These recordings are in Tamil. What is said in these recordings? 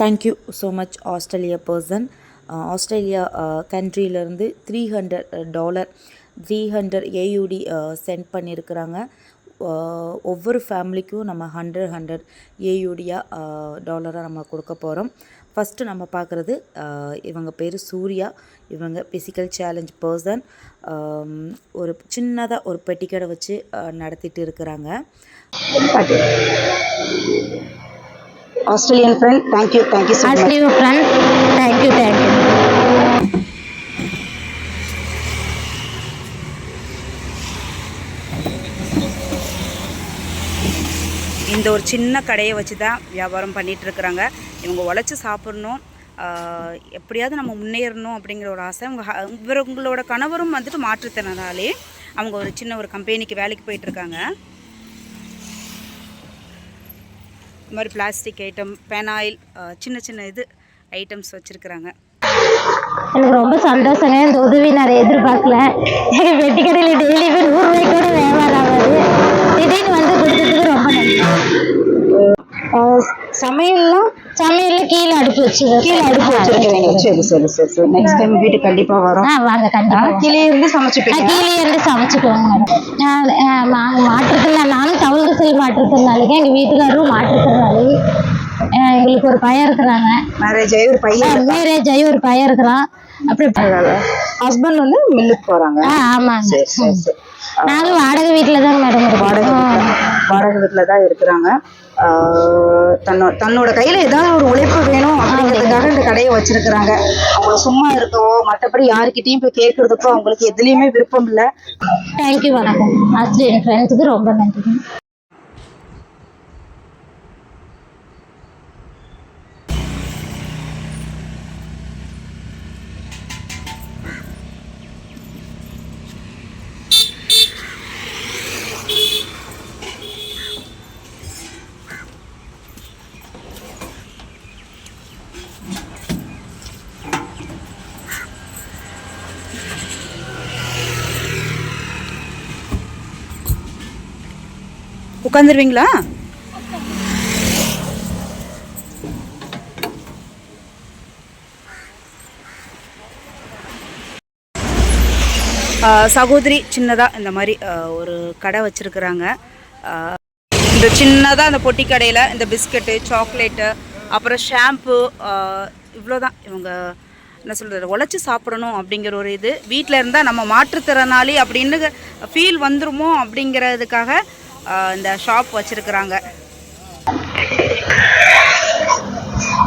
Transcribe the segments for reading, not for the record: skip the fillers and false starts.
Thank you so much Australia person. Australia கண்ட்ரியிலேருந்து $300 300 AUD சென்ட் பண்ணியிருக்கிறாங்க. ஒவ்வொரு ஃபேமிலிக்கும் நம்ம 100 AUDயாக டாலராக நம்ம கொடுக்க போகிறோம். ஃபஸ்ட்டு நம்ம பார்க்குறது இவங்க பேர் சூர்யா. இவங்க ஃபிசிக்கல் சேலஞ்ச் பர்சன். ஒரு சின்னதாக ஒரு பெட்டிக்கடை வச்சு நடத்திட்டு இருக்கிறாங்க. Australian friend, thank you so much. Australian friend, thank you. இந்த ஒரு சின்ன கடையை வச்சு தான் வியாபாரம் பண்ணிகிட்டு இருக்கிறாங்க. இவங்க உழைச்சி சாப்பிட்ணும், எப்படியாவது நம்ம முன்னேறணும் அப்படிங்கிற ஒரு ஆசை. இவங்களோட கணவரும் வந்துட்டு மாற்றுத்திறனாலே அவங்க ஒரு சின்ன ஒரு கம்பெனிக்கு வேலைக்கு போயிட்டுருக்காங்க. இந்த மாதிரி பிளாஸ்டிக் ஐட்டம், பெனாயில், சின்ன சின்ன ஐட்டம்ஸ் வச்சுருக்குறாங்க. எனக்கு ரொம்ப சந்தோஷங்க. இந்த உதவி நான் எதிர்பார்க்கல. எங்கள் வெட்டி கடையில் டெய்லியுமே 100 ரூபாய்க்கு கூட வியாபாரம் ஆகாது. திடீர்னு வந்து கொடுத்ததுக்கு ரொம்ப நன்றி. சமையல்லாம் கீழே அடுப்பு வச்சிருக்க வேண்டும். சரி. நெக்ஸ்ட் டைம் வீட்டுக்கு கண்டிப்பா வரோம். வாங்க, கண்டிப்பா. கீழே இருந்து சமைச்சுக்குவோங்க மேடம். மாற்றுத்திறனாளி, நானும் தவறு செல் மாற்றுத்திறனாளிங்க. எங்க வீட்டுக்காரரும் மாற்றுத்திறனாளி. எங்களுக்கு ஒரு பையன் இருக்கிறாங்க. மேரேஜ் ஆகி ஒரு பையன் இருக்கிறான். அப்படி ஹஸ்பண்ட் வந்து மில்லுக்கு போறாங்க. ஆமாங்க. நாங்களும் வாடகை வீட்டுல தான் மேடம் இருக்கோம். வாடகை வீட்டுல தான் இருக்கிறாங்க. தன்னோட கையில ஏதாவது ஒரு உழைப்பு வேணும் அப்படிங்கிறதுக்காக இந்த கடையை வச்சிருக்கிறாங்க. அவங்க சும்மா இருக்கவோ மற்றபடி யாருக்கிட்டையும் போய் கேட்கறதுக்கோ அவங்களுக்கு எதுலையுமே விருப்பம் இல்லை. தேங்க்யூ, வணக்கம். ஆஸ்திரேலியன் ஃப்ரெண்ட்ஸுக்கு ரொம்ப நன்றி. உட்காந்துருவீங்களா? சகோதரி சின்னதாக இந்த மாதிரி ஒரு கடை வச்சுருக்குறாங்க. இந்த சின்னதாக அந்த பொட்டி கடையில் இந்த பிஸ்கட்டு, சாக்லேட்டு, அப்புறம் ஷாம்பு, இவ்வளோதான். இவங்க என்ன சொல்கிறது, உழைச்சி சாப்பிடணும் அப்படிங்கிற ஒரு வீட்டில் இருந்தால் நம்ம மாற்றுத்திறனாளி அப்படின்னு ஃபீல் வந்துருமோ அப்படிங்கிறதுக்காக இந்த ஷாப் வச்சிருக்கிறாங்க.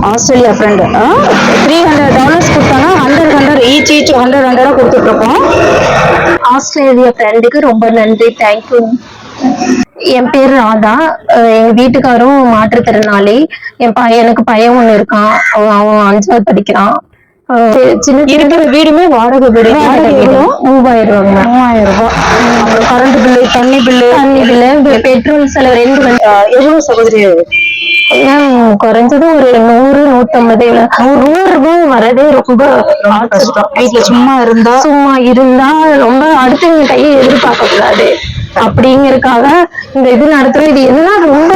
ஆஸ்திரேலியா ஃப்ரெண்டு $300 கொடுத்தாங்க. 100 ஈச் 100 கொடுத்துட்ருக்கோம். ஆஸ்திரேலியா ஃப்ரெண்டுக்கு ரொம்ப நன்றி, தேங்க்யூ. என் பேர் ராதா. எங்க வீட்டுக்காரும் மாற்றுத்திறனாளி. எனக்கு பையன் ஒண்ணு இருக்கான். அவன் 5வது படிக்கிறான். இருக்கிற வீடுமே வாடகை வீடு. 3000 ரூபாய். அப்புறம் கரண்ட் பில்லு, தண்ணி பில்லு, பெட்ரோல் செலவு 2 எவ்வளவு சகோதரி? குறைஞ்சது ஒரு 100-150 ரூபாய் வரதே ரொம்ப கஷ்டம். வீட்டுல சும்மா இருந்தா ரொம்ப அடுத்தவங்க கையை எதிர்பார்க்க கூடாது அப்படிங்கறதுக்காக இந்த நடத்துறோம். இது என்ன ரொம்ப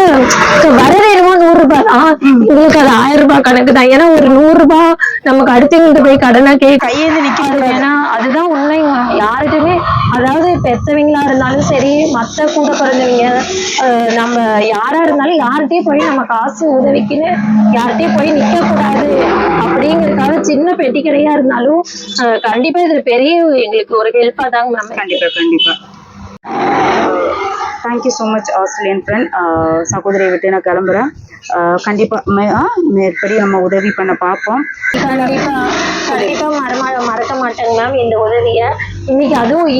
வரவே 100 ரூபாய் தான். உங்களுக்கு அது 1000 ரூபாய் கணக்கு தான். ஏன்னா ஒரு 100 ரூபாய் நமக்கு அடுத்தவங்க போய் கடனா கையேந்து நிக்கிறது. ஏன்னா அதுதான் உண்மை. யாருக்குமே, அதாவது பெத்தவங்களா இருந்தாலும் சரி, மத்த கூட பிறந்தவங்க, நம்ம யாரா இருந்தாலும் யார்கிட்டயும் போய் நம்ம காசு உதவிக்குன்னு யார்கிட்டயும் போய் நிக்க கூடாது அப்படிங்கறதுக்காக சின்ன பெட்டிக்கடையா இருந்தாலும் கண்டிப்பா இதுல பெரிய எங்களுக்கு ஒரு ஹெல்ப்பா தாங்க மேம். கண்டிப்பா. Thank you so much Australian friend. சகோதரியை விட்டு நான் கிளம்புறேன். கண்டிப்பா மேற்படி நம்ம உதவி பண்ண பார்ப்போம். கண்டிப்பா மறக்க மாட்டேங்க மேம் இந்த உதவிய.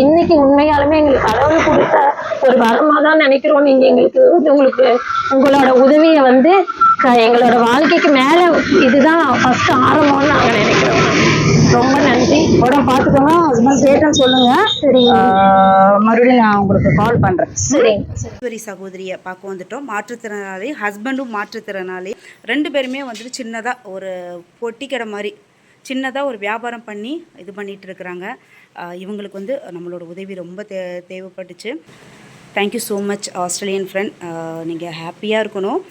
இன்னைக்கு உண்மையாலுமே எங்களுக்கு கடவுள் கொடுத்த ஒரு வரமா தான் நினைக்கிறோம். நீங்க உங்களுக்கு உங்களோட உதவிய எங்களோட வாழ்க்கைக்கு மேல இதுதான் ஃபர்ஸ்ட் ஆரம்பம்னு நாங்க நினைக்கிறோம். ரொம்ப நன்றி. உடம்பு பார்த்துக்கோங்க. ஹஸ்பண்ட் கேட்டேன்னு சொல்லுங்க. சரி, மறுபடியும் நான் உங்களுக்கு கால் பண்றேன். சரி. சகோதரியை பார்க்க வந்துட்டோம். மாற்றுத்திறனாளி, ஹஸ்பண்டும் மாற்றுத்திறனாளி. 2 பேருமே சின்னதாக ஒரு பொட்டி கடை மாதிரி சின்னதாக ஒரு வியாபாரம் பண்ணி பண்ணிகிட்டு இருக்கிறாங்க. இவங்களுக்கு நம்மளோட உதவி ரொம்ப தேவைப்பட்டுச்சு. Thank you so much Australian friend. நீங்கள் ஹாப்பியாக இருக்கணும்.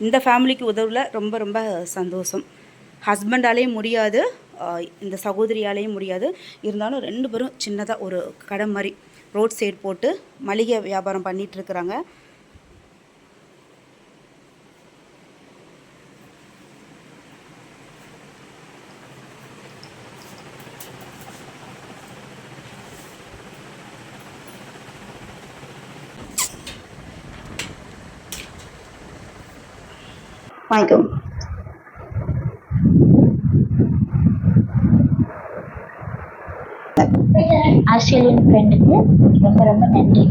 இந்த ஃபேமிலிக்கு உதவல ரொம்ப ரொம்ப சந்தோஷம். ஹஸ்பண்டாலேயும் முடியாது, இந்த சகோதரியாலேயும் முடியாது. இருந்தாலும் 2 பேரும் சின்னதாக ஒரு கடை மாதிரி ரோட் சைடு போட்டு மளிகை வியாபாரம் பண்ணிகிட்ருக்குறாங்க. வாங்கிக்கோங்க. ஆஸ்திரேலியன் ஃப்ரெண்டுக்கு ரொம்ப ரொம்ப நன்றி.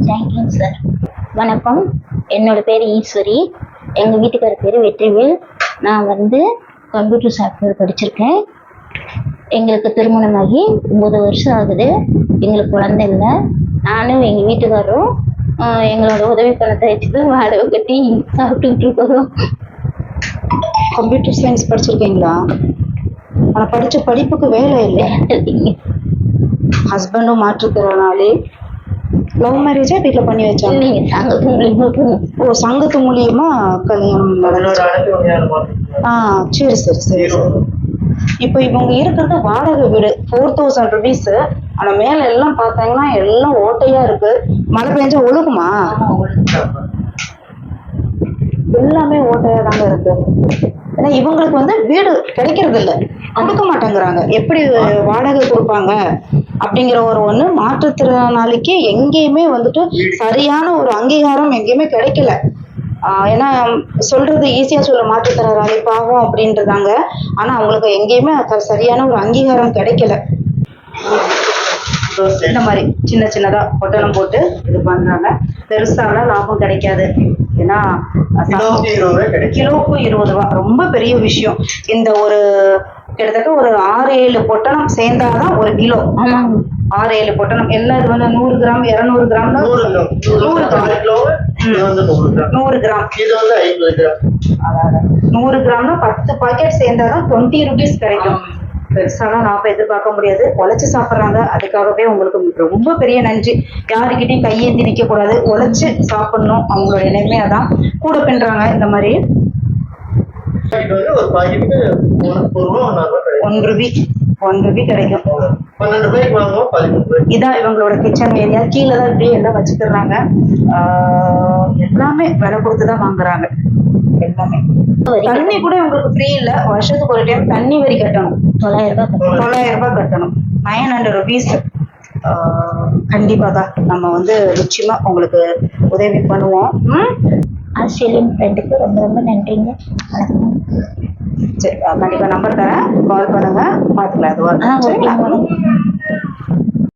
தேங்க்யூங்க சார். வணக்கம், என்னோட பேர் ஈஸ்வரி, எங்கள் வீட்டுக்காரர் பேர் வெற்றிவேல். நான் கம்ப்யூட்டர் சாஃப்ட்வேர் படிச்சிருக்கேன். எங்களுக்கு திருமணமாகி 9 வருஷம் ஆகுது. எங்களுக்கு குழந்தை இல்லை. நானும் எங்கள் வீட்டுக்காரரும் எங்களோட உதவி பணத்தை வச்சுட்டு வாடகை கட்டி சாப்பிட்டுக்கிட்டு இருக்கிறோம். கம்ப்யூட்டர் சயின்ஸ் படிச்சிருக்கீங்களா? ஆனால் படித்த படிப்புக்கு வேலை இல்லை. ஹஸ்பண்டும் மாற்றுத்திறனாளி. லவ் மேரேஜா வீட்டில் பண்ணி வச்சாங்க? ஓ, சங்கத்து மூலியமா கல்யாணம் நடந்துச்சு. சரி சரி சரி சரி. இப்போ இவங்க இருக்கிறது வாடகை வீடு, 4000 rupees. ஆனா மேல எல்லாம் பார்த்தாங்கன்னா எல்லாம் ஓட்டையா இருக்கு. மழை பெஞ்சா ஒழுகுமா? எல்லாமே ஓட்டையா தாங்க இருக்கு. ஏன்னா இவங்களுக்கு வீடு கிடைக்கிறது இல்லை, கொடுக்க மாட்டேங்கிறாங்க. எப்படி வாடகை கொடுப்பாங்க அப்படிங்கிற ஒண்ணு மாற்றுத்திறனாளிக்கு எங்கேயுமே சரியான ஒரு அங்கீகாரம் எங்கேயுமே கிடைக்கல. ஏன்னா சொல்றது ஈஸியா சொல்ல, மாற்றுத்திறனாளி பாவம் அப்படின்றதாங்க. ஆனா அவங்களுக்கு எங்கேயுமே சரியான ஒரு அங்கீகாரம் கிடைக்கல. இந்த மாதிரி சின்ன சின்னதா பொட்டலம் போட்டு இது பண்றாங்க. பெருசாலாம் லாபம் கிடைக்காது. ஏன்னா கிலோக்கு 20 ரூபா, ரொம்ப பெரிய விஷயம். இந்த ஒரு கிட்டத்தட்ட ஒரு 6-7 பொட்டலம் சேர்ந்தாதான் 1 கிலோ. 6-7 பொட்டலம் எல்லாம் இது 100 கிராம் 200 கிராம் 100 கிராம் 100 கிராம்னா 10 பாக்கெட் சேர்ந்தாதான் 20 rupees கிடைக்கும். பெருசாலாம் லாபம் எதிர்பார்க்க முடியாது. உழைச்சு சாப்பிட்றாங்க, அதுக்காகவே உங்களுக்கு ரொம்ப பெரிய நன்றி. யாருக்கிட்டையும் கையேந்தி நிற்க கூடாது, உழைச்சு சாப்பிடணும். அவங்களோட எண்ணமே அதான். கூட பின்றாங்க இந்த மாதிரி. 1 ரூபி கிடைக்கும். இதான் இவங்களோட கிச்சன் ஏரியா. கீழே தான் இப்படியே எல்லாம் வச்சுக்கிறாங்க. எல்லாமே விலை கொடுத்துதான் வாங்குறாங்க. எல்லாமே தண்ணி கூட உங்களுக்கு ஃப்ரீ இல்ல. வருஷத்துக்கு ஒரு டைம் தண்ணி வரி கட்டணும். 900 ரூபாய் கட்டணும். 900 rupees. கண்டிப்பா தான் நம்ம நிச்சயமா உங்களுக்கு உதவி பண்ணுவோம். ஆஸ்திரேலியன் ஃப்ரெண்டுக்கு ரொம்ப ரொம்ப நன்றிங்க. சரி, கண்டிப்பா நம்பர் தரேன், கால் பண்ணுங்க, பாத்துக்கலாம்.